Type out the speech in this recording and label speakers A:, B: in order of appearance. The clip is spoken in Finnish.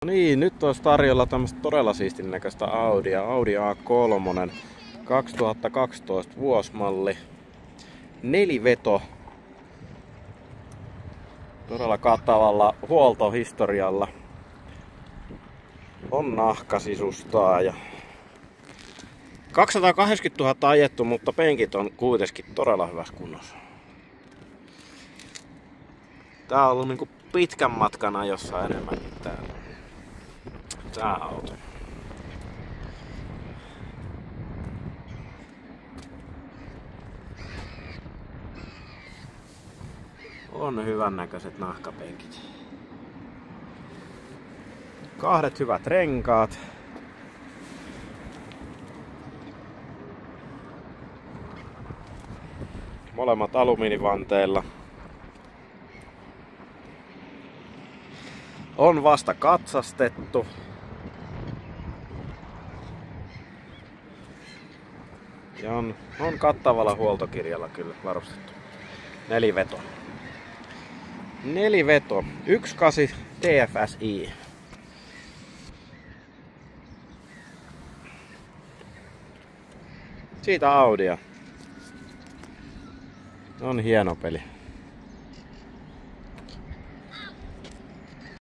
A: Niin, nyt olisi tarjolla tämmöistä todella siistin näköistä Audia. Audi A3, 2012 vuosimalli. Neliveto. Todella kattavalla huoltohistorialla. On nahkasisustaa ja 280 000 ajettu, mutta penkit on kuitenkin todella hyvässä kunnossa. Tää on ollut niinku pitkän matkan ajossa enemmänkin tää auto. On hyvän näköiset nahkapenkit. Kahdet hyvät renkaat. Molemmat alumiinivanteilla. On vasta katsastettu. Ja on kattavalla huoltokirjalla kyllä varustettu. Neliveto. Neliveto. 1.8 TFSI. Siitä Audia. On hieno peli.